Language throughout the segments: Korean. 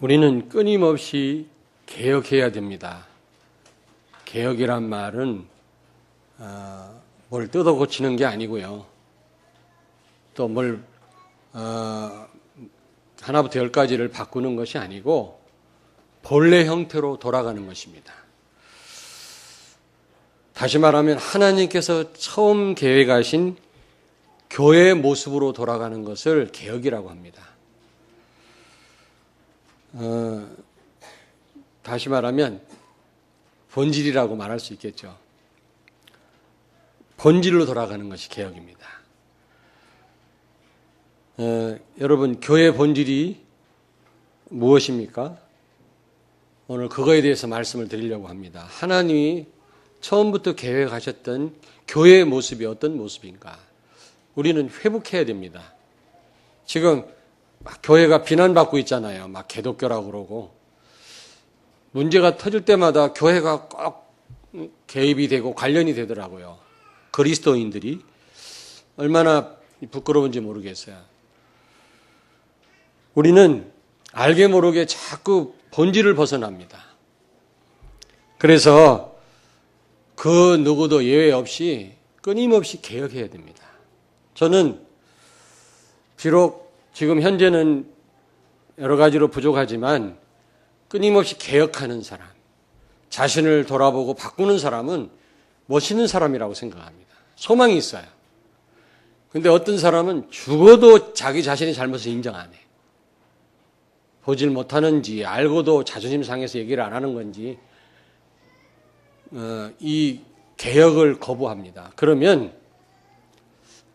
우리는 끊임없이 개혁해야 됩니다. 개혁이란 말은 뭘 뜯어 고치는 게 아니고요. 또 뭘 하나부터 열까지를 바꾸는 것이 아니고 본래 형태로 돌아가는 것입니다. 다시 말하면 하나님께서 처음 계획하신 교회의 모습으로 돌아가는 것을 개혁이라고 합니다. 다시 말하면 본질이라고 말할 수 있겠죠. 본질로 돌아가는 것이 개혁입니다. 여러분, 교회의 본질이 무엇입니까? 오늘 그거에 대해서 말씀을 드리려고 합니다. 하나님이 처음부터 계획하셨던 교회의 모습이 어떤 모습인가? 우리는 회복해야 됩니다. 지금 교회가 비난받고 있잖아요. 막 개독교라고 그러고. 문제가 터질 때마다 교회가 꼭 개입이 되고 관련이 되더라고요. 그리스도인들이 얼마나 부끄러운지 모르겠어요. 우리는 알게 모르게 자꾸 본질을 벗어납니다. 그래서 그 누구도 예외 없이 끊임없이 개혁해야 됩니다. 저는 비록 지금 현재는 여러 가지로 부족하지만 끊임없이 개혁하는 사람, 자신을 돌아보고 바꾸는 사람은 멋있는 사람이라고 생각합니다. 소망이 있어요. 그런데 어떤 사람은 죽어도 자기 자신의 잘못을 인정 안 해. 보질 못하는지 알고도 자존심 상해서 얘기를 안 하는 건지 이 개혁을 거부합니다. 그러면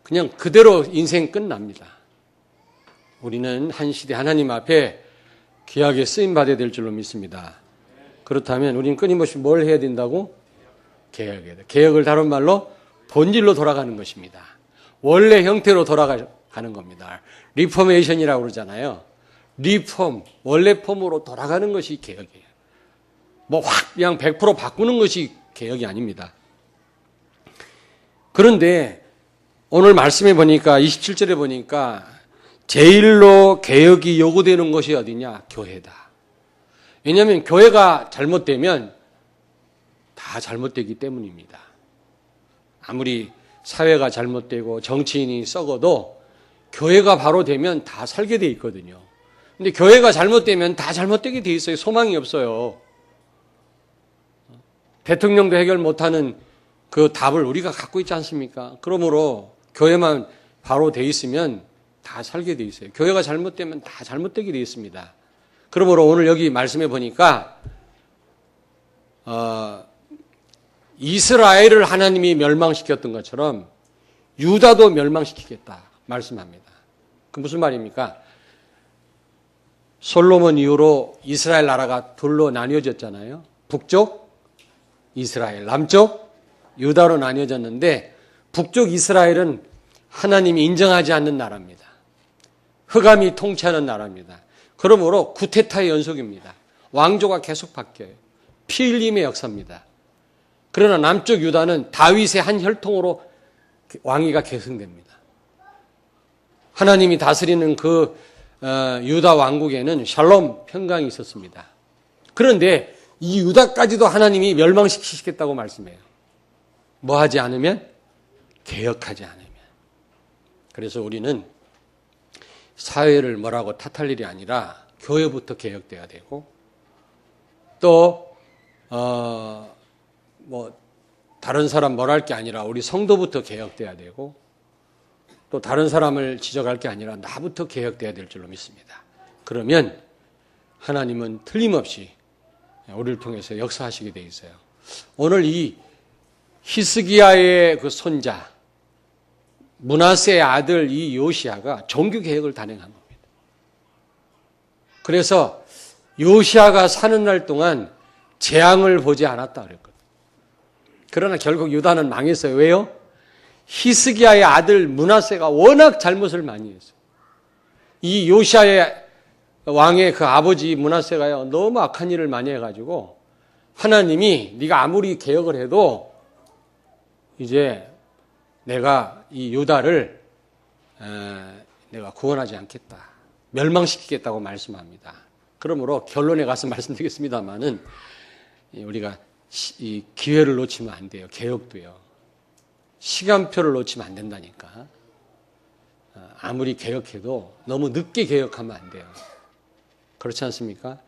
그냥 그대로 인생 끝납니다. 우리는 한 시대 하나님 앞에 귀하게 쓰임받아야 될 줄로 믿습니다. 그렇다면 우리는 끊임없이 뭘 해야 된다고? 개혁해야 돼요. 개혁을 다른 말로 본질로 돌아가는 것입니다. 원래 형태로 돌아가는 겁니다. 리포메이션이라고 그러잖아요. 리폼, 원래 폼으로 돌아가는 것이 개혁이에요. 뭐 확 그냥 100% 바꾸는 것이 개혁이 아닙니다. 그런데 오늘 말씀해 보니까 27절에 보니까 제일로 개혁이 요구되는 것이 어디냐? 교회다. 왜냐하면 교회가 잘못되면 다 잘못되기 때문입니다. 아무리 사회가 잘못되고 정치인이 썩어도 교회가 바로 되면 다 살게 돼 있거든요. 근데 교회가 잘못되면 다 잘못되게 돼 있어요. 소망이 없어요. 대통령도 해결 못하는 그 답을 우리가 갖고 있지 않습니까? 그러므로 교회만 바로 돼 있으면 다 살게 돼 있어요. 교회가 잘못되면 다 잘못되게 돼 있습니다. 그러므로 오늘 여기 말씀해 보니까 이스라엘을 하나님이 멸망시켰던 것처럼 유다도 멸망시키겠다 말씀합니다. 그 무슨 말입니까? 솔로몬 이후로 이스라엘 나라가 둘로 나뉘어졌잖아요. 북쪽 이스라엘, 남쪽 유다로 나뉘어졌는데 북쪽 이스라엘은 하나님이 인정하지 않는 나라입니다. 흑암이 통치하는 나라입니다. 그러므로 구테타의 연속입니다. 왕조가 계속 바뀌어요. 피 흘림의 역사입니다. 그러나 남쪽 유다는 다윗의 한 혈통으로 왕위가 계승됩니다. 하나님이 다스리는 그 유다 왕국에는 샬롬 평강이 있었습니다. 그런데 이 유다까지도 하나님이 멸망시키겠다고 말씀해요. 뭐 하지 않으면? 개혁하지 않으면. 그래서 우리는 사회를 뭐라고 탓할 일이 아니라 교회부터 개혁돼야 되고 또 다른 사람 뭐라 할 게 아니라 우리 성도부터 개혁돼야 되고 또 다른 사람을 지적할 게 아니라 나부터 개혁돼야 될 줄로 믿습니다. 그러면 하나님은 틀림없이 우리를 통해서 역사하시게 돼 있어요. 오늘 이 히스기야의 그 손자 므낫세의 아들 이 요시야가 종교 개혁을 단행한 겁니다. 그래서 요시야가 사는 날 동안 재앙을 보지 않았다 그랬거든요. 그러나 결국 유다는 망했어요. 왜요? 히스기야의 아들 므낫세가 워낙 잘못을 많이 했어요. 이 요시야의 왕의 그 아버지 므낫세가 너무 악한 일을 많이 해가지고 하나님이 네가 아무리 개혁을 해도 이제 내가 이 유다를 내가 구원하지 않겠다. 멸망시키겠다고 말씀합니다. 그러므로 결론에 가서 말씀드리겠습니다만은 우리가 이 기회를 놓치면 안 돼요. 개혁도요. 시간표를 놓치면 안 된다니까. 아무리 개혁해도 너무 늦게 개혁하면 안 돼요. 그렇지 않습니까?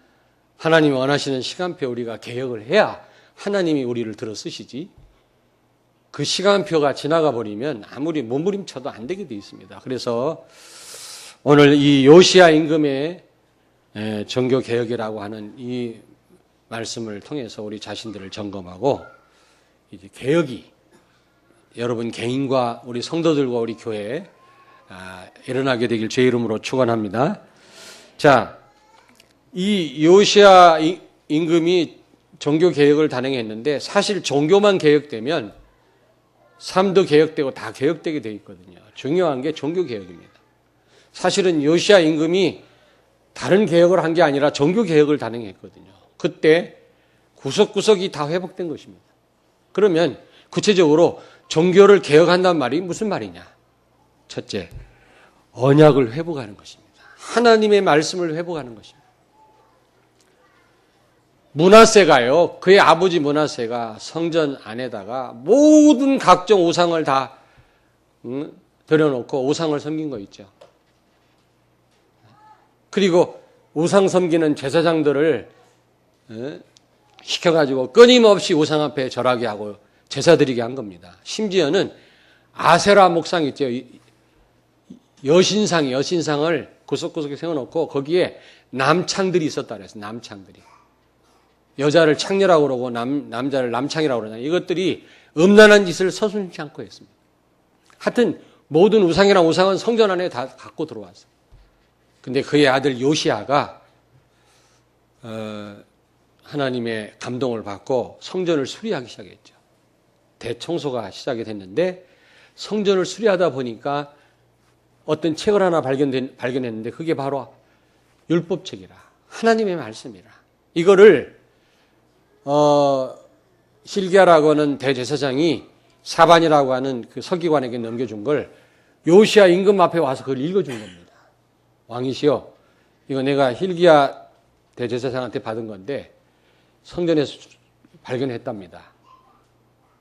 하나님이 원하시는 시간표 우리가 개혁을 해야 하나님이 우리를 들어 쓰시지. 그 시간표가 지나가 버리면 아무리 몸부림쳐도 안 되게 돼 있습니다. 그래서 오늘 이 요시야 임금의 종교개혁이라고 하는 이 말씀을 통해서 우리 자신들을 점검하고 이제 개혁이 여러분 개인과 우리 성도들과 우리 교회에 일어나게 되길 주의 이름으로 축원합니다. 자, 이 요시야 임금이 종교개혁을 단행했는데 사실 종교만 개혁되면 삶도 개혁되고 다 개혁되게 되어 있거든요. 중요한 게 종교개혁입니다. 사실은 요시야 임금이 다른 개혁을 한 게 아니라 종교개혁을 단행했거든요. 그때 구석구석이 다 회복된 것입니다. 그러면 구체적으로 종교를 개혁한다는 말이 무슨 말이냐? 첫째, 언약을 회복하는 것입니다. 하나님의 말씀을 회복하는 것입니다. 므낫세가요, 그의 아버지 므낫세가 성전 안에다가 모든 각종 우상을 다 들여놓고 우상을 섬긴 거 있죠. 그리고 우상 섬기는 제사장들을 시켜가지고 끊임없이 우상 앞에 절하게 하고 제사 드리게 한 겁니다. 심지어는 아세라 목상 있죠. 여신상을 구석구석에 세워놓고 거기에 남창들이 있었다 그랬어요. 남창들이. 여자를 창녀라고 그러고 남자를 남창이라고 그러잖아요. 이것들이 음란한 짓을 서슴지 않고 했습니다. 하여튼 모든 우상이랑 우상은 성전 안에 다 갖고 들어왔어요. 근데 그의 아들 요시야가 하나님의 감동을 받고 성전을 수리하기 시작했죠. 대청소가 시작이 됐는데 성전을 수리하다 보니까 어떤 책을 하나 발견했는데 그게 바로 율법책이라 하나님의 말씀이라. 이거를 실기야라고 하는 대제사장이 사반이라고 하는 그 서기관에게 넘겨준 걸 요시야 임금 앞에 와서 그걸 읽어준 겁니다. 왕이시여, 이거 내가 hil기야 대제사장한테 받은 건데 성전에서 발견했답니다.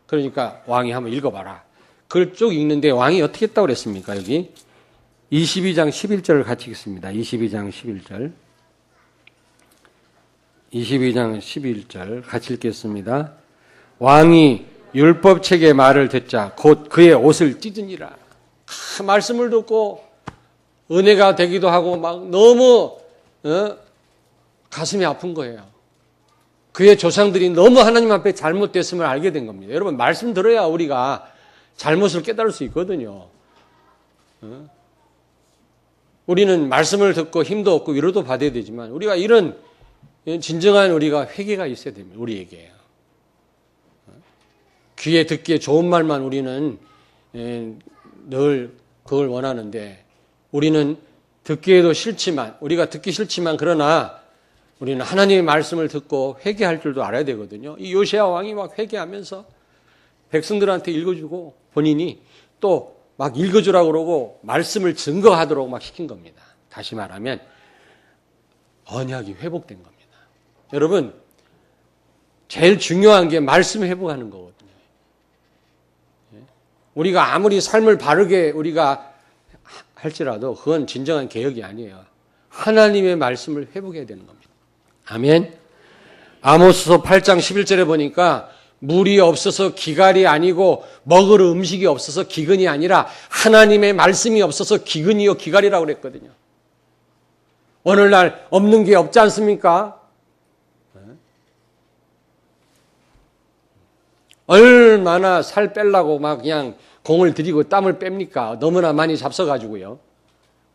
그러니까 왕이 한번 읽어봐라. 그걸 쭉 읽는데 왕이 어떻게 했다고 그랬습니까? 여기 22장 11절을 같이 읽습니다. 22장 11절. 22장 11절 같이 읽겠습니다. 왕이 율법책의 말을 듣자 곧 그의 옷을 찢으니라. 말씀을 듣고 은혜가 되기도 하고 막 너무 가슴이 아픈 거예요. 그의 조상들이 너무 하나님 앞에 잘못됐음을 알게 된 겁니다. 여러분, 말씀 들어야 우리가 잘못을 깨달을 수 있거든요. 우리는 말씀을 듣고 힘도 얻고 위로도 받아야 되지만 우리가 이런 진정한 우리가 회개가 있어야 됩니다. 우리에게. 귀에 듣기에 좋은 말만 우리는 늘 그걸 원하는데 우리는 듣기에도 싫지만 우리가 듣기 싫지만 그러나 우리는 하나님의 말씀을 듣고 회개할 줄도 알아야 되거든요. 이 요시야 왕이 막 회개하면서 백성들한테 읽어주고 본인이 또 막 읽어주라고 그러고 말씀을 증거하도록 막 시킨 겁니다. 다시 말하면 언약이 회복된 겁니다. 여러분, 제일 중요한 게 말씀 회복하는 거거든요. 우리가 아무리 삶을 바르게 우리가 할지라도 그건 진정한 개혁이 아니에요. 하나님의 말씀을 회복해야 되는 겁니다. 아멘. 아모스서 8장 11절에 보니까 물이 없어서 기갈이 아니고 먹을 음식이 없어서 기근이 아니라 하나님의 말씀이 없어서 기근이요 기갈이라고 그랬거든요. 오늘날 없는 게 없지 않습니까? 얼마나 살 빼려고 막 그냥 공을 들이고 땀을 뺍니까? 너무나 많이 잡숴가지고요.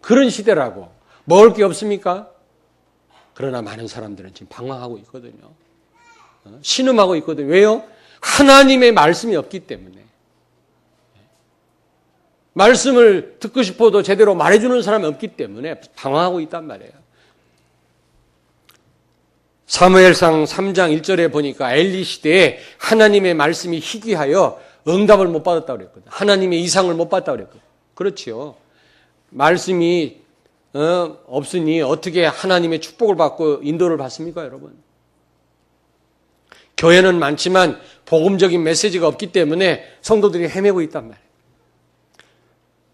그런 시대라고. 먹을 게 없습니까? 그러나 많은 사람들은 지금 방황하고 있거든요. 신음하고 있거든요. 왜요? 하나님의 말씀이 없기 때문에. 말씀을 듣고 싶어도 제대로 말해주는 사람이 없기 때문에 방황하고 있단 말이에요. 사무엘상 3장 1절에 보니까 엘리 시대에 하나님의 말씀이 희귀하여 응답을 못 받았다고 그랬거든요. 하나님의 이상을 못 받았다고 그랬거든요. 그렇지요. 말씀이 없으니 어떻게 하나님의 축복을 받고 인도를 받습니까, 여러분? 교회는 많지만 복음적인 메시지가 없기 때문에 성도들이 헤매고 있단 말이에요.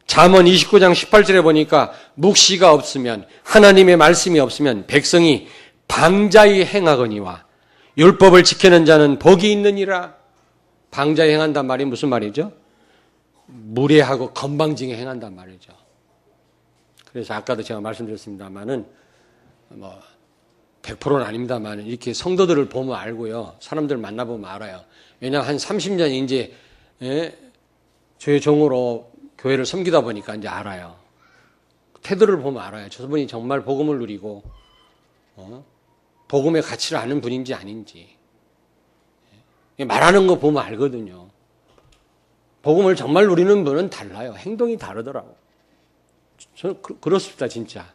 잠언 29장 18절에 보니까 묵시가 없으면, 하나님의 말씀이 없으면 백성이 방자히 행하거니와 율법을 지키는 자는 복이 있느니라. 방자히 행한단 말이 무슨 말이죠? 무례하고 건방지게 행한단 말이죠. 그래서 아까도 제가 말씀드렸습니다만은 100%는 아닙니다만 이렇게 성도들을 보면 알고요. 사람들 만나보면 알아요. 왜냐하면 한 30년 이제 주의 종으로 교회를 섬기다 보니까 이제 알아요. 태도를 보면 알아요. 저분이 정말 복음을 누리고 복음의 가치를 아는 분인지 아닌지. 말하는 거 보면 알거든요. 복음을 정말 누리는 분은 달라요. 행동이 다르더라고. 저는 그렇습니다, 진짜.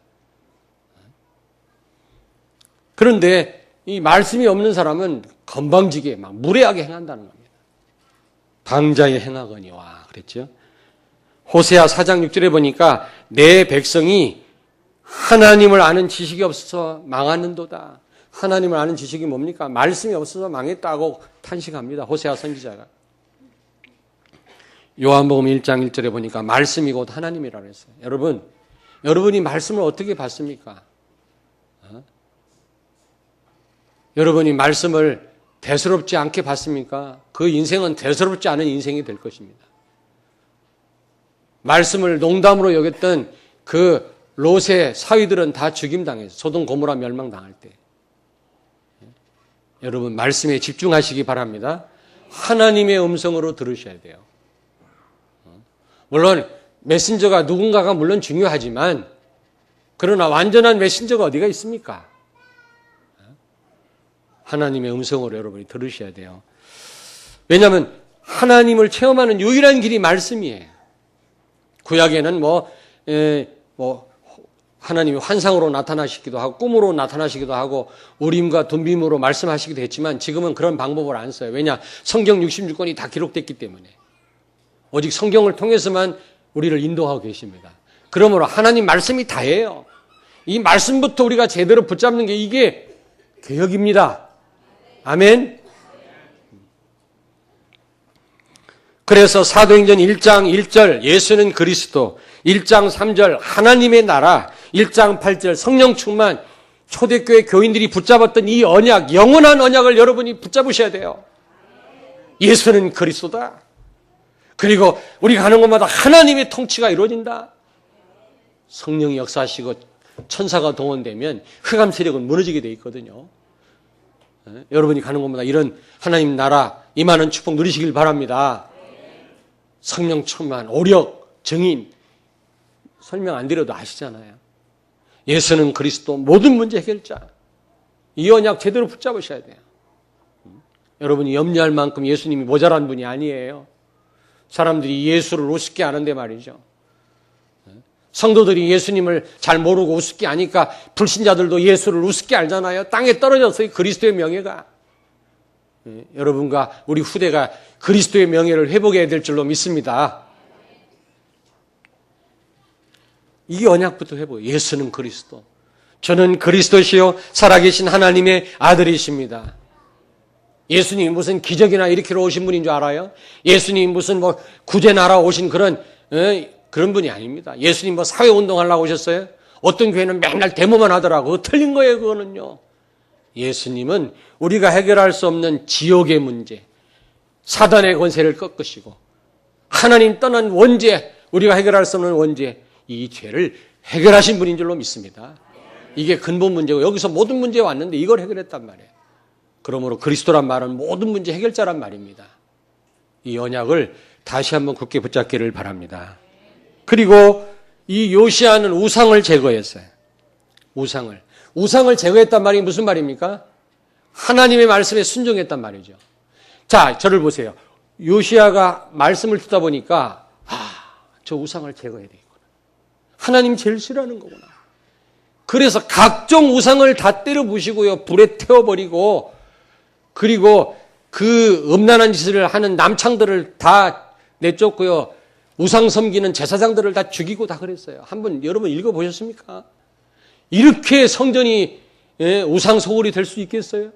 그런데 이 말씀이 없는 사람은 건방지게 막 무례하게 행한다는 겁니다. 방자에 행하거니와 그랬죠. 호세아 4장 6절에 보니까 내 백성이 하나님을 아는 지식이 없어서 망하는도다. 하나님을 아는 지식이 뭡니까? 말씀이 없어서 망했다고 탄식합니다. 호세아 선지자가. 요한복음 1장 1절에 보니까 말씀이 곧 하나님이라고 했어요. 여러분이 말씀을 어떻게 받습니까? 여러분이 말씀을 대수롭지 않게 받습니까? 그 인생은 대수롭지 않은 인생이 될 것입니다. 말씀을 농담으로 여겼던 그 롯의 사위들은 다 죽임당해서 소돔 고모라 멸망당할 때. 여러분 말씀에 집중하시기 바랍니다. 하나님의 음성으로 들으셔야 돼요. 물론 메신저가 누군가가 물론 중요하지만 그러나 완전한 메신저가 어디가 있습니까? 하나님의 음성으로 여러분이 들으셔야 돼요. 왜냐하면 하나님을 체험하는 유일한 길이 말씀이에요. 구약에는 하나님이 환상으로 나타나시기도 하고 꿈으로 나타나시기도 하고 우림과 둠빔으로 말씀하시기도 했지만 지금은 그런 방법을 안 써요. 왜냐? 성경 66권이 다 기록됐기 때문에. 오직 성경을 통해서만 우리를 인도하고 계십니다. 그러므로 하나님 말씀이 다예요. 이 말씀부터 우리가 제대로 붙잡는 게 이게 개혁입니다. 아멘. 그래서 사도행전 1장 1절 예수는 그리스도, 1장 3절 하나님의 나라, 1장 8절 성령 충만, 초대교회 교인들이 붙잡았던 이 언약, 영원한 언약을 여러분이 붙잡으셔야 돼요. 예수는 그리스도다. 그리고 우리가 하는 것마다 하나님의 통치가 이루어진다. 성령이 역사하시고 천사가 동원되면 흑암 세력은 무너지게 되어 있거든요. 여러분이 가는 곳마다 이런 하나님 나라 임하는 축복 누리시길 바랍니다. 성령 충만, 오력, 증인 설명 안 드려도 아시잖아요. 예수는 그리스도 모든 문제 해결자. 이 언약 제대로 붙잡으셔야 돼요. 여러분이 염려할 만큼 예수님이 모자란 분이 아니에요. 사람들이 예수를 우습게 아는데 말이죠. 성도들이 예수님을 잘 모르고 우습게 아니까 불신자들도 예수를 우습게 알잖아요. 땅에 떨어졌어요. 그리스도의 명예가. 여러분과 우리 후대가 그리스도의 명예를 회복해야 될 줄로 믿습니다. 이 언약부터 회복해요. 예수는 그리스도. 저는 그리스도시요 살아계신 하나님의 아들이십니다. 예수님이 무슨 기적이나 일으키러 오신 분인 줄 알아요? 예수님이 무슨 구제나라 오신 그런 분이 아닙니다. 예수님 사회운동 하려고 오셨어요? 어떤 교회는 맨날 데모만 하더라고. 틀린 거예요, 그거는요. 예수님은 우리가 해결할 수 없는 지옥의 문제, 사단의 권세를 꺾으시고 하나님 떠난 원죄, 우리가 해결할 수 없는 원죄, 이 죄를 해결하신 분인 줄로 믿습니다. 이게 근본 문제고 여기서 모든 문제가 왔는데 이걸 해결했단 말이에요. 그러므로 그리스도란 말은 모든 문제 해결자란 말입니다. 이 언약을 다시 한번 굳게 붙잡기를 바랍니다. 그리고 이 요시아는 우상을 제거했어요. 우상을 제거했단 말이 무슨 말입니까? 하나님의 말씀에 순종했단 말이죠. 자, 저를 보세요. 요시아가 말씀을 듣다 보니까 저 우상을 제거해야 되겠구나. 하나님 제일 싫어하는 거구나. 그래서 각종 우상을 다 때려 부시고요. 불에 태워버리고 그리고 그 음란한 짓을 하는 남창들을 다 내쫓고요. 우상 섬기는 제사장들을 다 죽이고 다 그랬어요. 한번 여러분 읽어보셨습니까? 이렇게 성전이 우상 소굴이 될 수 있겠어요?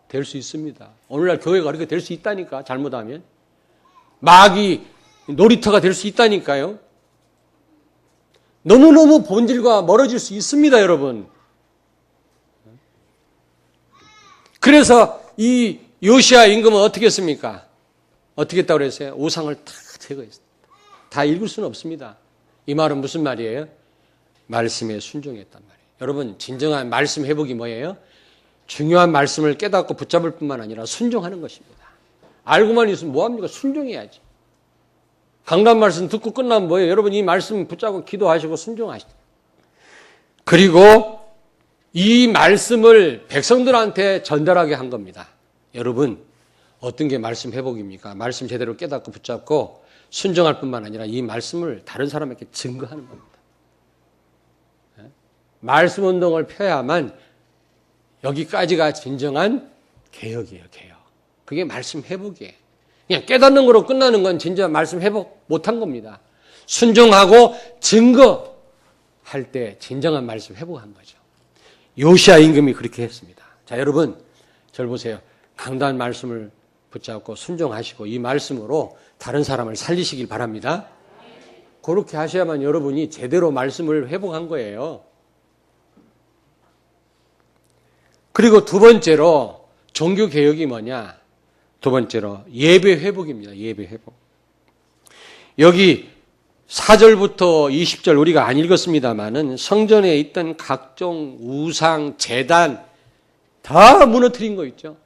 될 수 있습니다. 오늘날 교회가 그렇게 될 수 있다니까, 잘못하면. 마귀 놀이터가 될 수 있다니까요. 너무너무 본질과 멀어질 수 있습니다, 여러분. 그래서 이 요시야 임금은 어떻게 했습니까? 어떻게 했다고 그랬어요? 우상을 다 제거했습니다. 다 읽을 수는 없습니다. 이 말은 무슨 말이에요? 말씀에 순종했단 말이에요. 여러분, 진정한 말씀 회복이 뭐예요? 중요한 말씀을 깨닫고 붙잡을 뿐만 아니라 순종하는 것입니다. 알고만 있으면 뭐합니까? 순종해야지. 강단 말씀 듣고 끝나면 뭐예요? 여러분, 이 말씀 붙잡고 기도하시고 순종하시죠. 그리고 이 말씀을 백성들한테 전달하게 한 겁니다. 여러분, 어떤 게 말씀 회복입니까? 말씀 제대로 깨닫고 붙잡고 순종할 뿐만 아니라 이 말씀을 다른 사람에게 증거하는 겁니다. 말씀 운동을 펴야만 여기까지가 진정한 개혁이에요, 개혁. 그게 말씀 회복이에요. 그냥 깨닫는 거로 끝나는 건 진짜 말씀 회복 못한 겁니다. 순종하고 증거할 때 진정한 말씀 회복한 거죠. 요시야 임금이 그렇게 했습니다. 자, 여러분, 저를 보세요. 강단 말씀을 붙잡고 순종하시고 이 말씀으로 다른 사람을 살리시길 바랍니다. 그렇게 하셔야만 여러분이 제대로 말씀을 회복한 거예요. 그리고 두 번째로 종교개혁이 뭐냐? 두 번째로 예배 회복입니다. 예배 회복. 여기 4절부터 20절 우리가 안 읽었습니다만은 성전에 있던 각종 우상, 제단 다 무너뜨린 거 있죠.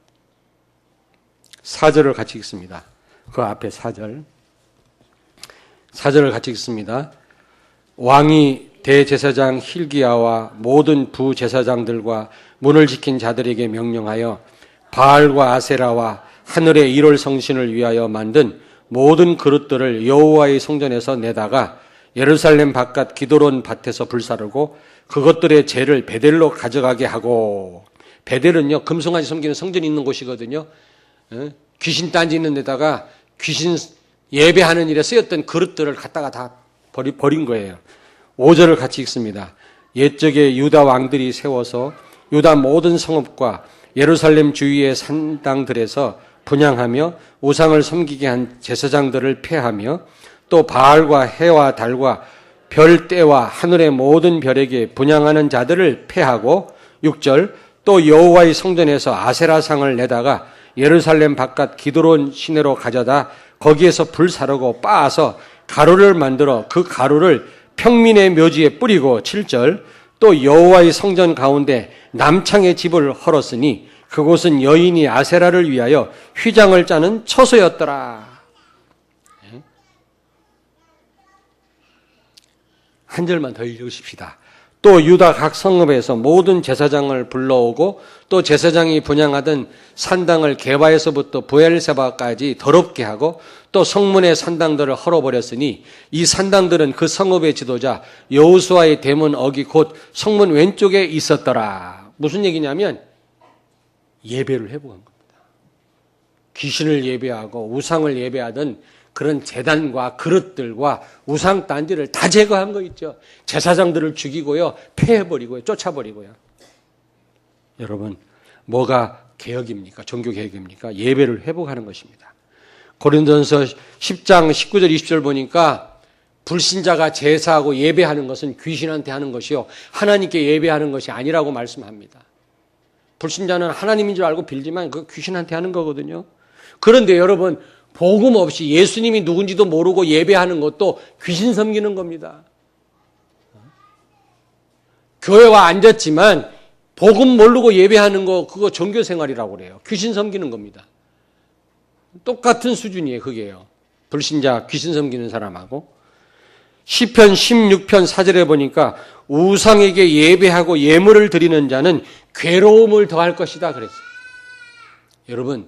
4절을 같이 읽습니다. 그 앞에 4절. 4절을 같이 읽습니다. 왕이 대제사장 hil기야와 모든 부제사장들과 문을 지킨 자들에게 명령하여 바알과 아세라와 하늘의 일월 성신을 위하여 만든 모든 그릇들을 여호와의 성전에서 내다가 예루살렘 바깥 기도론 밭에서 불사르고 그것들의 재를 베델로 가져가게 하고, 베델은요 금송아지 섬기는 성전이 있는 곳이거든요. 귀신 딴지 있는 데다가 귀신 예배하는 일에 쓰였던 그릇들을 갖다가 다 버린 거예요. 5절을 같이 읽습니다. 옛적에 유다 왕들이 세워서 유다 모든 성읍과 예루살렘 주위의 산당들에서 분향하며 우상을 섬기게 한 제사장들을 폐하며 또 바알과 해와 달과 별 때와 하늘의 모든 별에게 분향하는 자들을 폐하고, 6절, 또 여호와의 성전에서 아세라상을 내다가 예루살렘 바깥 기드론 시내로 가져다 거기에서 불사르고 빻아서 가루를 만들어 그 가루를 평민의 묘지에 뿌리고, 7절, 또 여호와의 성전 가운데 남창의 집을 헐었으니 그곳은 여인이 아세라를 위하여 휘장을 짜는 처소였더라. 한 절만 더 읽으십시다. 또 유다 각 성읍에서 모든 제사장을 불러오고 또 제사장이 분향하던 산당을 게바에서부터 브엘세바까지 더럽게 하고 또 성문의 산당들을 헐어버렸으니 이 산당들은 그 성읍의 지도자 여호수아의 대문 어기 곧 성문 왼쪽에 있었더라. 무슨 얘기냐면 예배를 회복한 겁니다. 귀신을 예배하고 우상을 예배하던 그런 제단과 그릇들과 우상 딴지를 다 제거한 거 있죠. 제사장들을 죽이고요, 폐해버리고요, 쫓아버리고요. 여러분, 뭐가 개혁입니까? 종교 개혁입니까? 예배를 회복하는 것입니다. 고린도전서 10장 19절 20절 보니까 불신자가 제사하고 예배하는 것은 귀신한테 하는 것이요 하나님께 예배하는 것이 아니라고 말씀합니다. 불신자는 하나님인 줄 알고 빌지만 그 귀신한테 하는 거거든요. 그런데 여러분, 복음 없이 예수님이 누군지도 모르고 예배하는 것도 귀신 섬기는 겁니다. 교회와 앉았지만 복음 모르고 예배하는 거 그거 종교 생활이라고 그래요. 귀신 섬기는 겁니다. 똑같은 수준이에요. 그게요. 불신자 귀신 섬기는 사람하고. 시편 16편 4절에 보니까 우상에게 예배하고 예물을 드리는 자는 괴로움을 더할 것이다 그랬어요.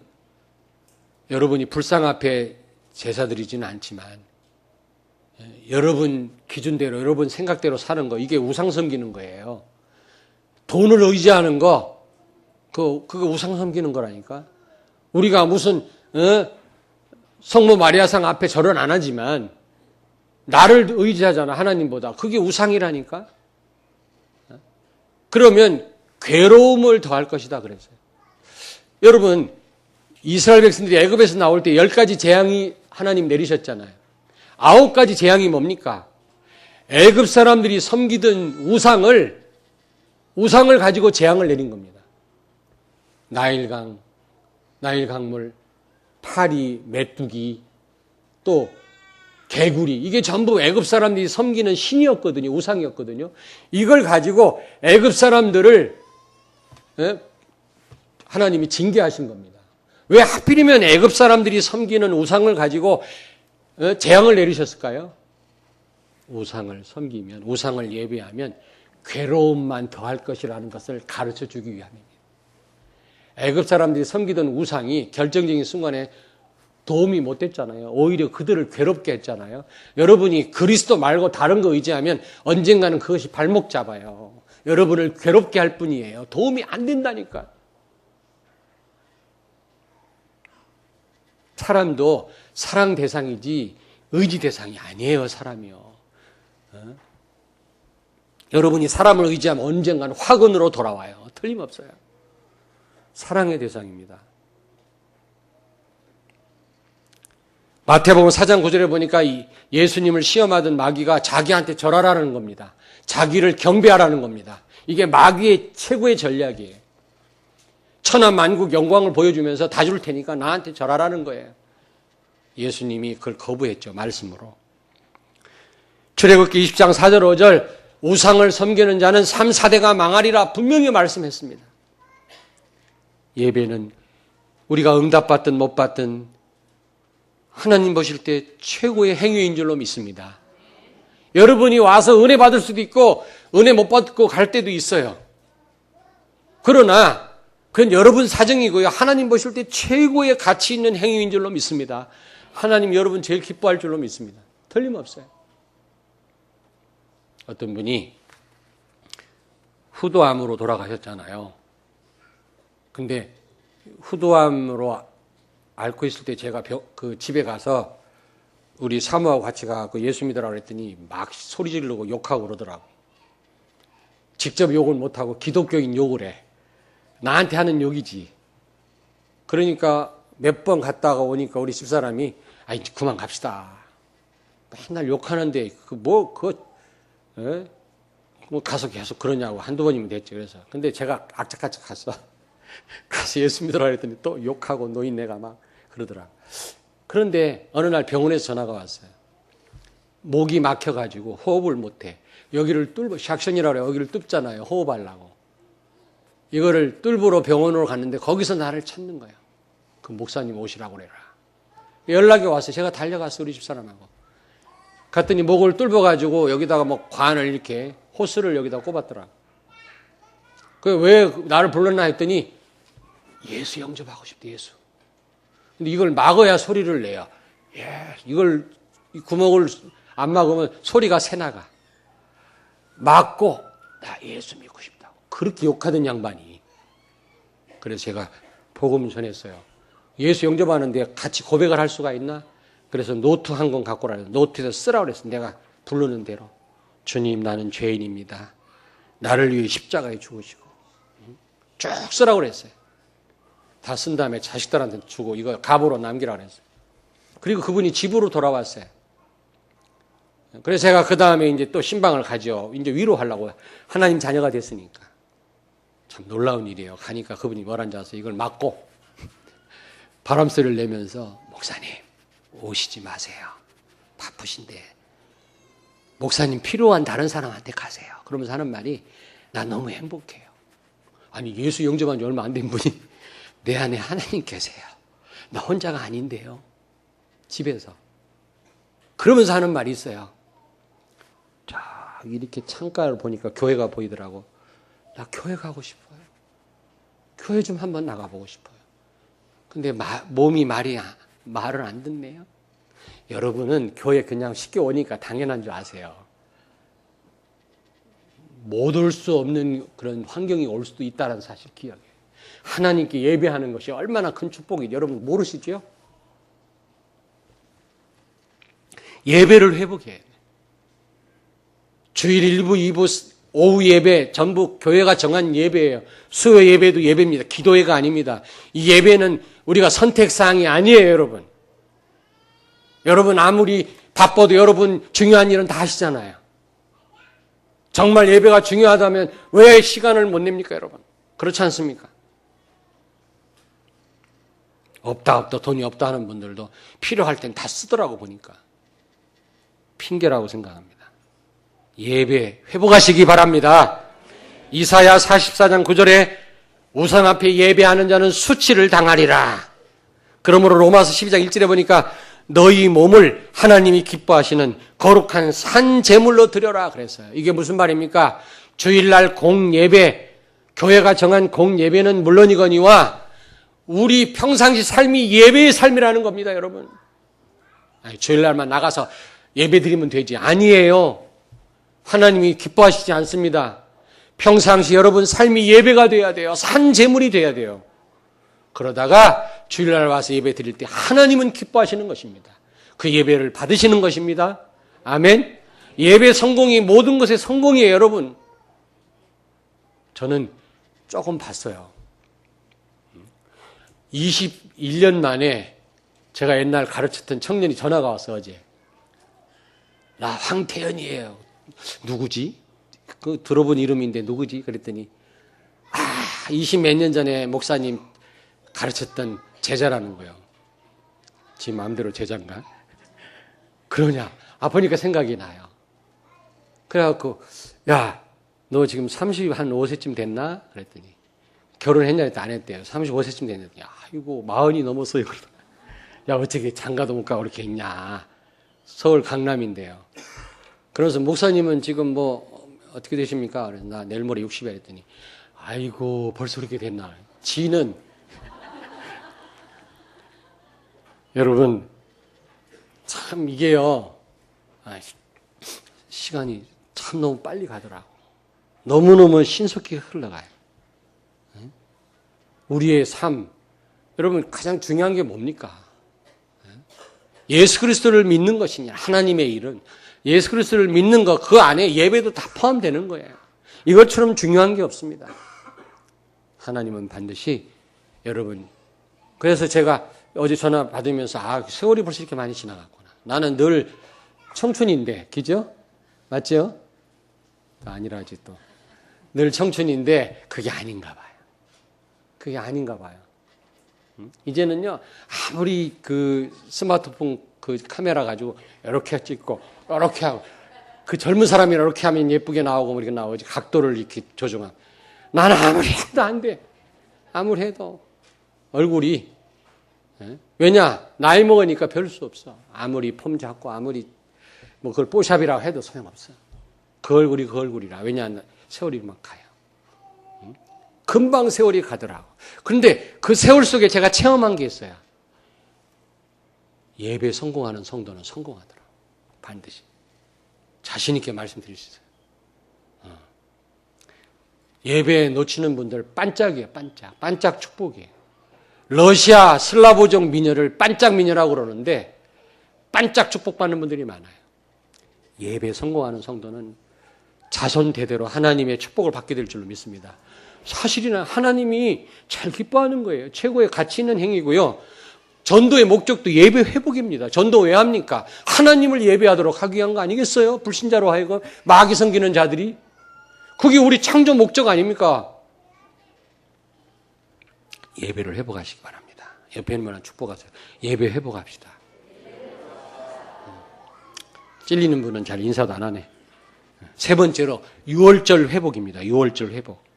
여러분이 불상 앞에 제사 드리지는 않지만 여러분 기준대로 여러분 생각대로 사는 거 이게 우상 섬기는 거예요. 돈을 의지하는 거 그거 우상 섬기는 거라니까. 우리가 무슨 성모 마리아상 앞에 절은 안 하지만 나를 의지하잖아 하나님보다. 그게 우상이라니까. 그러면 괴로움을 더할 것이다 그랬어요. 여러분, 이스라엘 백성들이 애굽에서 나올 때 10가지 재앙이 하나님 내리셨잖아요. 9가지 재앙이 뭡니까? 애굽 사람들이 섬기던 우상을 가지고 재앙을 내린 겁니다. 나일강, 나일강물, 파리, 메뚜기, 또 개구리, 이게 전부 애굽 사람들이 섬기는 신이었거든요. 우상이었거든요. 이걸 가지고 애굽 사람들을 하나님이 징계하신 겁니다. 왜 하필이면 애굽 사람들이 섬기는 우상을 가지고 재앙을 내리셨을까요? 우상을 섬기면, 우상을 예배하면 괴로움만 더할 것이라는 것을 가르쳐 주기 위함입니다. 애굽 사람들이 섬기던 우상이 결정적인 순간에 도움이 못 됐잖아요. 오히려 그들을 괴롭게 했잖아요. 여러분이 그리스도 말고 다른 거 의지하면 언젠가는 그것이 발목 잡아요. 여러분을 괴롭게 할 뿐이에요. 도움이 안 된다니까. 사람도 사랑 대상이지 의지 대상이 아니에요. 사람이요. 여러분이 사람을 의지하면 언젠가는 화근으로 돌아와요. 틀림없어요. 사랑의 대상입니다. 마태복음 4장 9절에 보니까 예수님을 시험하던 마귀가 자기한테 절하라는 겁니다. 자기를 경배하라는 겁니다. 이게 마귀의 최고의 전략이에요. 천하 만국 영광을 보여주면서 다 줄 테니까 나한테 절하라는 거예요. 예수님이 그걸 거부했죠. 말씀으로. 출애굽기 20장 4절 5절 우상을 섬기는 자는 3, 4대가 망하리라 분명히 말씀했습니다. 예배는 우리가 응답받든 못 받든 하나님 보실 때 최고의 행위인 줄로 믿습니다. 여러분이 와서 은혜 받을 수도 있고 은혜 못 받고 갈 때도 있어요. 그러나 그건 여러분 사정이고요. 하나님 보실 때 최고의 가치 있는 행위인 줄로 믿습니다. 하나님 여러분 제일 기뻐할 줄로 믿습니다. 틀림없어요. 어떤 분이 후도암으로 돌아가셨잖아요. 근데 후도암으로 앓고 있을 때 제가 그 집에 가서 우리 사모하고 같이 가고 예수 믿으라고 그랬더니 막 소리 지르고 욕하고 그러더라고. 직접 욕을 못하고 기독교인 욕을 해. 나한테 하는 욕이지. 그러니까 몇 번 갔다가 오니까 우리 집사람이 이제 그만 갑시다. 맨날 욕하는데 뭐 가서 계속 그러냐고 한두 번이면 됐죠. 그래서 근데 제가 악착같이 갔어. 가서 예수 믿으라고 그랬더니 또 욕하고 노인네가 막 그러더라. 그런데 어느 날 병원에서 전화가 왔어요. 목이 막혀가지고 호흡을 못해. 여기를 샥션이라고 해요. 여기를 뚫잖아요. 호흡하려고. 이거를 뚫으러 병원으로 갔는데 거기서 나를 찾는 거예요. 그 목사님 오시라고 그래라. 연락이 왔어요. 제가 달려갔어요. 우리 집사람하고. 갔더니 목을 뚫어가지고 여기다가 뭐 관을 이렇게 호스를 여기다 꼽았더라. 왜 나를 불렀나 했더니 예수 영접하고 싶대. 예수. 근데 이걸 막아야 소리를 내요. 이걸 이 구멍을 안 막으면 소리가 새나가. 막고 나 예수 믿고 싶다고. 그렇게 욕하던 양반이. 그래서 제가 복음 전했어요. 예수 영접하는데 같이 고백을 할 수가 있나? 그래서 노트 한 권 갖고 오라. 노트에서 쓰라고 그랬어요. 내가 부르는 대로. 주님 나는 죄인입니다. 나를 위해 십자가에 죽으시고. 쭉 쓰라고 그랬어요. 다 쓴 다음에 자식들한테 주고 이거 갑으로 남기라고 그랬어요. 그리고 그분이 집으로 돌아왔어요. 그래서 제가 그 다음에 이제 또 신방을 가죠. 이제 위로하려고. 하나님 자녀가 됐으니까. 참 놀라운 일이에요. 가니까 그분이 뭐라는지 아세요? 이걸 막고 바람소리를 내면서 목사님 오시지 마세요. 바쁘신데 목사님 필요한 다른 사람한테 가세요. 그러면서 하는 말이 나 너무 행복해요. 아니 예수 영접한 지 얼마 안 된 분이 내 안에 하나님 계세요. 나 혼자가 아닌데요. 집에서. 그러면서 하는 말이 있어요. 자 이렇게 창가를 보니까 교회가 보이더라고. 나 교회 가고 싶어요. 교회 좀 한번 나가보고 싶어요. 근데 몸이 말을 안 듣네요. 여러분은 교회 그냥 쉽게 오니까 당연한 줄 아세요. 못 올 수 없는 그런 환경이 올 수도 있다는 사실 기억해요. 하나님께 예배하는 것이 얼마나 큰 축복인지 여러분 모르시죠? 예배를 회복해야 돼요. 주일 1부, 2부 오후 예배 전부 교회가 정한 예배예요. 수요 예배도 예배입니다. 기도회가 아닙니다. 이 예배는 우리가 선택사항이 아니에요, 여러분. 여러분 아무리 바빠도 여러분 중요한 일은 다 하시잖아요. 정말 예배가 중요하다면 왜 시간을 못 냅니까, 여러분? 그렇지 않습니까? 없다 돈이 없다 하는 분들도 필요할 땐 다 쓰더라고 보니까. 핑계라고 생각합니다. 예배 회복하시기 바랍니다. 이사야 44장 9절에 우상 앞에 예배하는 자는 수치를 당하리라. 그러므로 로마서 12장 1절에 보니까 너희 몸을 하나님이 기뻐하시는 거룩한 산 제물로 드려라 그랬어요. 이게 무슨 말입니까? 주일날 공예배, 교회가 정한 공예배는 물론이거니와 우리 평상시 삶이 예배의 삶이라는 겁니다, 여러분. 아니, 주일날만 나가서 예배 드리면 되지. 아니에요. 하나님이 기뻐하시지 않습니다. 평상시 여러분 삶이 예배가 돼야 돼요. 산 제물이 돼야 돼요. 그러다가 주일날 와서 예배 드릴 때 하나님은 기뻐하시는 것입니다. 그 예배를 받으시는 것입니다. 아멘. 예배 성공이 모든 것의 성공이에요, 여러분. 저는 조금 봤어요. 21년 만에 제가 옛날 가르쳤던 청년이 전화가 왔어, 어제. 나 황태현이에요. 누구지? 그 들어본 이름인데 누구지? 그랬더니 20 몇 년 전에 목사님 가르쳤던 제자라는 거예요. 지 마음대로 제자인가? 그러냐? 보니까 생각이 나요. 그래갖고 야, 너 지금 35세쯤 됐나? 그랬더니 결혼했냐? 했더니 안 했대요. 35세쯤 됐는데 아이고 40이 넘었어요. 야, 어떻게 장가도 못 가고 이렇게 있냐? 서울 강남인데요. 그래서 목사님은 지금 뭐 어떻게 되십니까? 그래서 나 내일 모레 60에 했더니 아이고 벌써 그렇게 됐나? 지는 여러분 참 이게요. 시간이 참 너무 빨리 가더라고. 너무너무 신속히 흘러가요. 우리의 삶, 여러분 가장 중요한 게 뭡니까? 예수 그리스도를 믿는 것이냐, 하나님의 일은 예수 그리스도를 믿는 것, 그 안에 예배도 다 포함되는 거예요. 이것처럼 중요한 게 없습니다. 하나님은 반드시 여러분, 그래서 제가 어제 전화 받으면서 세월이 벌써 이렇게 많이 지나갔구나. 나는 늘 청춘인데, 그죠? 맞죠? 아니라지 또. 늘 청춘인데 그게 아닌가 봐요. 그게 아닌가 봐요. 이제는요, 아무리 그 스마트폰 그 카메라 가지고 이렇게 찍고, 이렇게 하고, 그 젊은 사람이 이렇게 하면 예쁘게 나오고, 이렇게 나오지. 각도를 이렇게 조정하면. 나는 아무리 해도 안 돼. 아무리 해도. 얼굴이. 왜냐? 나이 먹으니까 별 수 없어. 아무리 폼 잡고, 아무리 뭐 그걸 뽀샵이라고 해도 소용없어. 그 얼굴이 그 얼굴이라. 왜냐? 세월이 막 가요. 금방 세월이 가더라고. 그런데 그 세월 속에 제가 체험한 게 있어요. 예배 성공하는 성도는 성공하더라고. 반드시. 자신 있게 말씀드릴 수 있어요. 예배 놓치는 분들 반짝이에요. 반짝. 반짝 축복이에요. 러시아 슬라브족 미녀를 반짝 미녀라고 그러는데 반짝 축복받는 분들이 많아요. 예배 성공하는 성도는 자손 대대로 하나님의 축복을 받게 될 줄로 믿습니다. 사실이나 하나님이 잘 기뻐하는 거예요. 최고의 가치 있는 행위고요. 전도의 목적도 예배 회복입니다. 전도 왜 합니까? 하나님을 예배하도록 하기 위한 거 아니겠어요? 불신자로 하여금 마귀 섬기는 자들이. 그게 우리 창조 목적 아닙니까? 예배를 회복하시기 바랍니다. 옆에 있는 분은 축복하세요. 예배 회복합시다. 찔리는 분은 잘 인사도 안 하네. 세 번째로 6월절 회복입니다. 6월절 회복.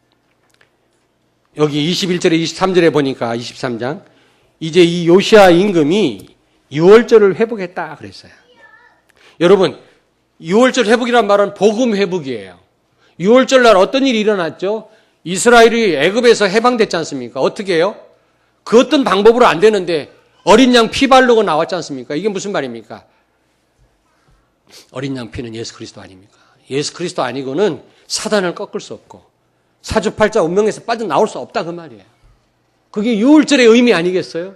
여기 21절에 23절에 보니까 23장 이제 이 요시야 임금이 6월절을 회복했다 그랬어요. 여러분 6월절 회복이란 말은 복음 회복이에요. 6월절 날 어떤 일이 일어났죠? 이스라엘이 애굽에서 해방됐지 않습니까? 어떻게 해요? 그 어떤 방법으로 안 되는데 어린 양 피 바르고 나왔지 않습니까? 이게 무슨 말입니까? 어린 양 피는 예수 그리스도 아닙니까? 예수 그리스도 아니고는 사단을 꺾을 수 없고 사주팔자 운명에서 빠져나올 수 없다 그 말이에요. 그게 6월절의 의미 아니겠어요?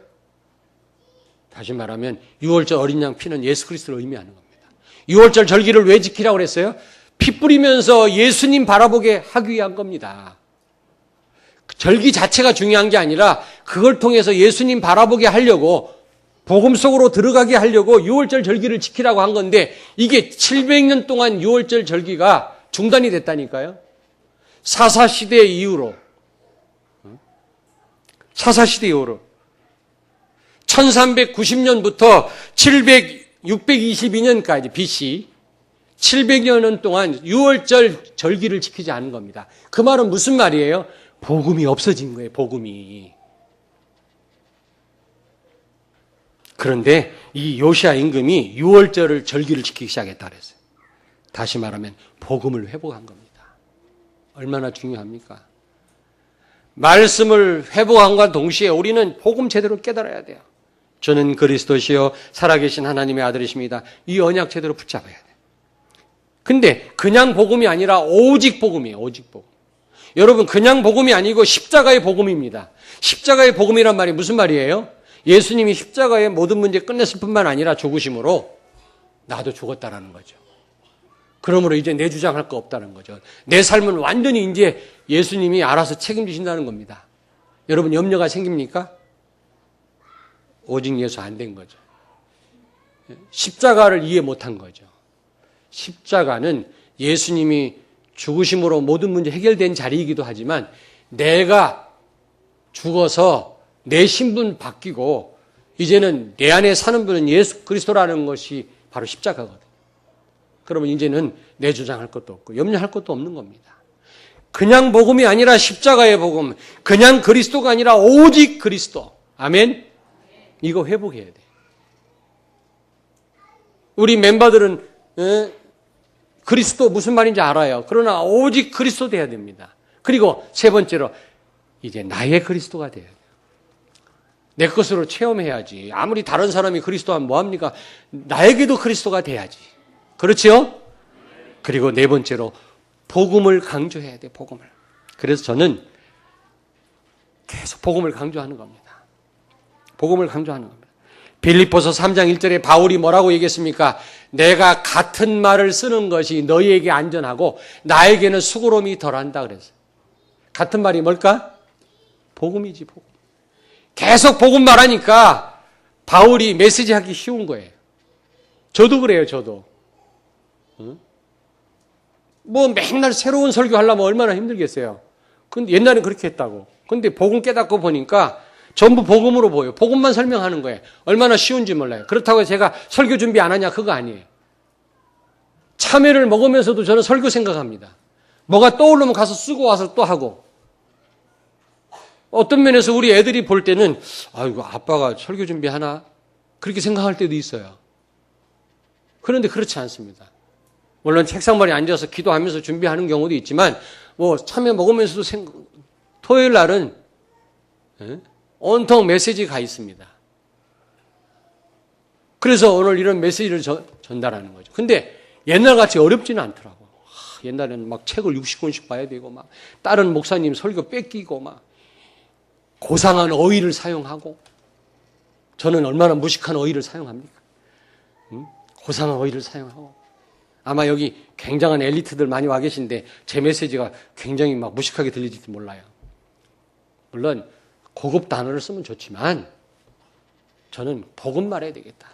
다시 말하면 6월절 어린 양 피는 예수 그리스도를 의미하는 겁니다. 6월절 절기를 왜 지키라고 그랬어요? 피 뿌리면서 예수님 바라보게 하기 위한 겁니다. 절기 자체가 중요한 게 아니라 그걸 통해서 예수님 바라보게 하려고, 복음 속으로 들어가게 하려고 6월절 절기를 지키라고 한 건데, 이게 700년 동안 6월절 절기가 중단이 됐다니까요. 사사시대 이후로 1390년부터 622년까지 BC 700년 동안 6월절 절기를 지키지 않은 겁니다. 그 말은 무슨 말이에요? 복음이 없어진 거예요, 복음이. 그런데 이 요시야 임금이 6월절을 절기를 지키기 시작했다 그랬어요. 다시 말하면 복음을 회복한 겁니다. 얼마나 중요합니까? 말씀을 회복함과 동시에 우리는 복음 제대로 깨달아야 돼요. 저는 그리스도시요 살아계신 하나님의 아들이십니다. 이 언약 제대로 붙잡아야 돼요. 근데 그냥 복음이 아니라 오직 복음이에요. 오직 복음. 여러분, 그냥 복음이 아니고 십자가의 복음입니다. 십자가의 복음이란 말이 무슨 말이에요? 예수님이 십자가의 모든 문제 끝냈을 뿐만 아니라 죽으심으로 나도 죽었다라는 거죠. 그러므로 이제 내 주장할 거 없다는 거죠. 내 삶은 완전히 이제 예수님이 알아서 책임지신다는 겁니다. 여러분, 염려가 생깁니까? 오직 예수 안 된 거죠. 십자가를 이해 못한 거죠. 십자가는 예수님이 죽으심으로 모든 문제 해결된 자리이기도 하지만 내가 죽어서 내 신분 바뀌고 이제는 내 안에 사는 분은 예수 그리스도라는 것이 바로 십자가거든요. 그러면 이제는 내 주장할 것도 없고 염려할 것도 없는 겁니다. 그냥 복음이 아니라 십자가의 복음, 그냥 그리스도가 아니라 오직 그리스도. 아멘? 이거 회복해야 돼. 우리 멤버들은 그리스도 무슨 말인지 알아요. 그러나 오직 그리스도 돼야 됩니다. 그리고 세 번째로 이제 나의 그리스도가 돼야 돼요. 내 것으로 체험해야지. 아무리 다른 사람이 그리스도 하면 뭐합니까? 나에게도 그리스도가 돼야지. 그렇지요? 그리고 네 번째로 복음을 강조해야 돼. 복음을. 그래서 저는 계속 복음을 강조하는 겁니다. 복음을 강조하는 겁니다. 빌립보서 3장 1절에 바울이 뭐라고 얘기했습니까? 내가 같은 말을 쓰는 것이 너희에게 안전하고 나에게는 수고로움이 덜한다 그랬어요. 같은 말이 뭘까? 복음이지, 복음. 계속 복음 말하니까 바울이 메시지하기 쉬운 거예요. 저도 그래요, 저도. 뭐 맨날 새로운 설교 하려면 얼마나 힘들겠어요. 근데 옛날엔 그렇게 했다고. 근데 복음 깨닫고 보니까 전부 복음으로 보여요. 복음만 설명하는 거예요. 얼마나 쉬운지 몰라요. 그렇다고 제가 설교 준비 안 하냐? 그거 아니에요. 참외를 먹으면서도 저는 설교 생각합니다. 뭐가 떠오르면 가서 쓰고 와서 또 하고. 어떤 면에서 우리 애들이 볼 때는 아이고 아빠가 설교 준비하나? 그렇게 생각할 때도 있어요. 그런데 그렇지 않습니다. 물론 책상머리에 앉아서 기도하면서 준비하는 경우도 있지만 뭐 참외 먹으면서도 토요일 날은 온통 메시지가 있습니다. 그래서 오늘 이런 메시지를 전달하는 거죠. 근데 옛날같이 어렵지는 않더라고. 옛날에는 막 책을 60권씩 봐야 되고 막 다른 목사님 설교 뺏기고 막 고상한 어휘를 사용하고 저는 얼마나 무식한 어휘를 사용합니까? 고상한 어휘를 사용하고 아마 여기 굉장한 엘리트들 많이 와 계신데 제 메시지가 굉장히 막 무식하게 들릴지도 몰라요. 물론 고급 단어를 쓰면 좋지만 저는 복음 말해야 되겠다.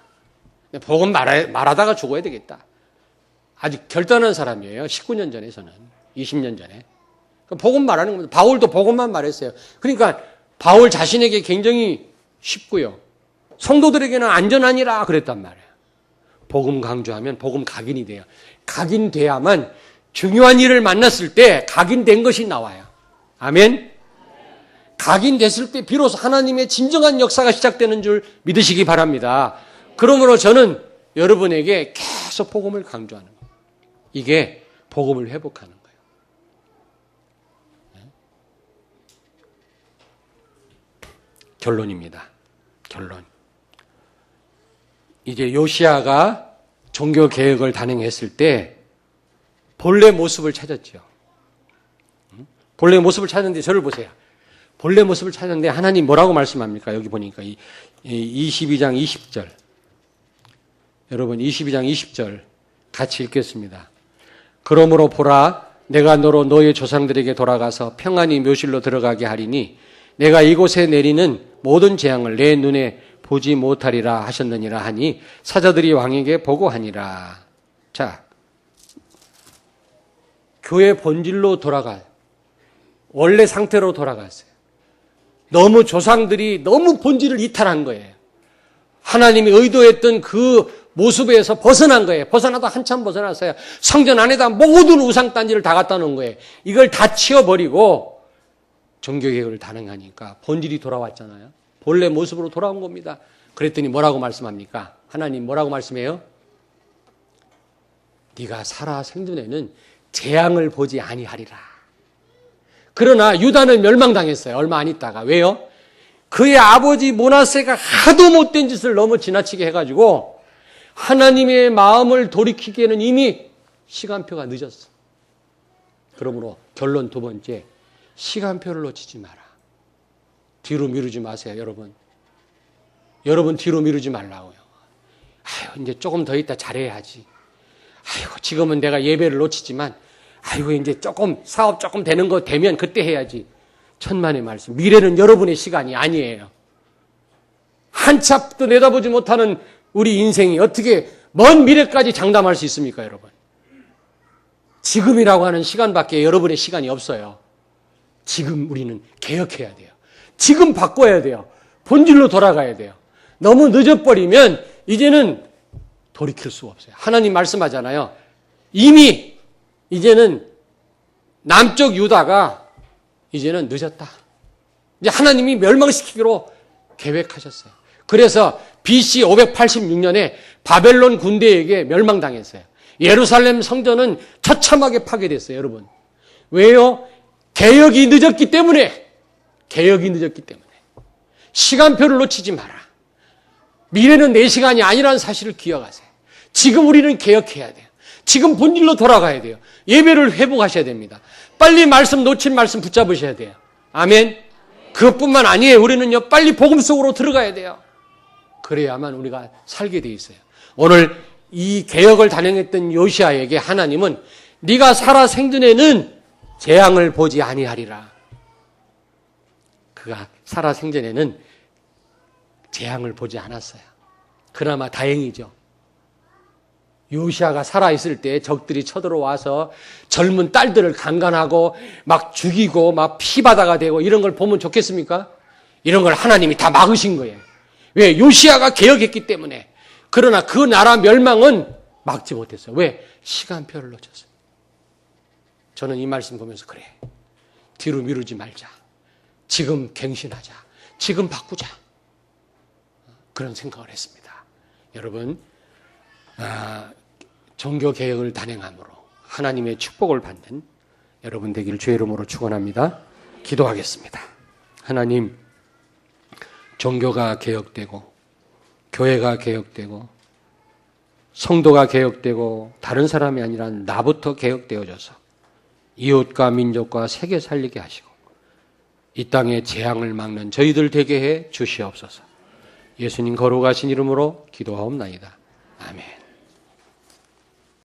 복음 말하다가 죽어야 되겠다. 아주 결단한 사람이에요. 19년 전에 저는. 20년 전에. 복음 말하는 겁니다. 바울도 복음만 말했어요. 그러니까 바울 자신에게 굉장히 쉽고요. 성도들에게는 안전하니라 그랬단 말이에요. 복음 강조하면 복음 각인이 돼요. 각인돼야만 중요한 일을 만났을 때 각인된 것이 나와요. 아멘? 각인됐을 때 비로소 하나님의 진정한 역사가 시작되는 줄 믿으시기 바랍니다. 그러므로 저는 여러분에게 계속 복음을 강조하는 거예요. 이게 복음을 회복하는 거예요. 결론입니다. 결론. 이제 요시야가 종교 개혁을 단행했을 때 본래 모습을 찾았죠. 본래 모습을 찾는데 저를 보세요. 본래 모습을 찾았는데 하나님 뭐라고 말씀합니까? 여기 보니까 22장 20절. 여러분 22장 20절 같이 읽겠습니다. 그러므로 보라, 내가 너로 너의 조상들에게 돌아가서 평안히 묘실로 들어가게 하리니 내가 이곳에 내리는 모든 재앙을 내 눈에 보지 못하리라 하셨느니라 하니 사자들이 왕에게 보고하니라. 자, 교회 본질로 돌아가요. 원래 상태로 돌아갔어요. 너무 조상들이 너무 본질을 이탈한 거예요. 하나님이 의도했던 그 모습에서 벗어난 거예요. 벗어나도 한참 벗어났어요. 성전 안에다 모든 우상단지를 다 갖다 놓은 거예요. 이걸 다 치워버리고 종교개혁을 단행하니까 본질이 돌아왔잖아요. 본래 모습으로 돌아온 겁니다. 그랬더니 뭐라고 말씀합니까? 하나님 뭐라고 말씀해요? 네가 살아 생전에는 재앙을 보지 아니하리라. 그러나 유다는 멸망당했어요. 얼마 안 있다가. 왜요? 그의 아버지 므낫세가 하도 못된 짓을 너무 지나치게 해가지고 하나님의 마음을 돌이키기에는 이미 시간표가 늦었어. 그러므로 결론 두 번째, 시간표를 놓치지 마라. 뒤로 미루지 마세요, 여러분. 여러분 뒤로 미루지 말라고요. 아유, 이제 조금 더 있다 잘해야지. 아이고, 지금은 내가 예배를 놓치지만, 아이고, 이제 조금, 사업 조금 되는 거 되면 그때 해야지. 천만의 말씀. 미래는 여러분의 시간이 아니에요. 한치 앞도 내다보지 못하는 우리 인생이 어떻게 먼 미래까지 장담할 수 있습니까, 여러분? 지금이라고 하는 시간밖에 여러분의 시간이 없어요. 지금 우리는 개혁해야 돼요. 지금 바꿔야 돼요. 본질로 돌아가야 돼요. 너무 늦어버리면 이제는 돌이킬 수가 없어요. 하나님 말씀하잖아요. 이미 이제는 남쪽 유다가 이제는 늦었다. 이제 하나님이 멸망시키기로 계획하셨어요. 그래서 BC 586년에 바벨론 군대에게 멸망당했어요. 예루살렘 성전은 처참하게 파괴됐어요, 여러분. 왜요? 개혁이 늦었기 때문에. 개혁이 늦었기 때문에. 시간표를 놓치지 마라. 미래는 내 시간이 아니라는 사실을 기억하세요. 지금 우리는 개혁해야 돼요. 지금 본질로 돌아가야 돼요. 예배를 회복하셔야 됩니다. 빨리 말씀 놓친 말씀 붙잡으셔야 돼요. 아멘. 그것뿐만 아니에요. 우리는요, 빨리 복음 속으로 들어가야 돼요. 그래야만 우리가 살게 돼 있어요. 오늘 이 개혁을 단행했던 요시아에게 하나님은 네가 살아 생전에는 재앙을 보지 아니하리라. 그가 살아 생전에는 재앙을 보지 않았어요. 그나마 다행이죠. 요시아가 살아있을 때 적들이 쳐들어와서 젊은 딸들을 강간하고 막 죽이고 막 피바다가 되고 이런 걸 보면 좋겠습니까? 이런 걸 하나님이 다 막으신 거예요. 왜? 요시아가 개혁했기 때문에. 그러나 그 나라 멸망은 막지 못했어요. 왜? 시간표를 놓쳤어요. 저는 이 말씀 보면서 그래. 뒤로 미루지 말자. 지금 갱신하자. 지금 바꾸자. 그런 생각을 했습니다. 여러분, 종교개혁을 단행함으로 하나님의 축복을 받는 여러분 되기를 주의 이름으로 축원합니다. 기도하겠습니다. 하나님, 종교가 개혁되고 교회가 개혁되고 성도가 개혁되고 다른 사람이 아니라 나부터 개혁되어져서 이웃과 민족과 세계 살리게 하시고 이 땅의 재앙을 막는 저희들 되게 해 주시옵소서. 예수님 거룩하신 이름으로 기도하옵나이다. 아멘.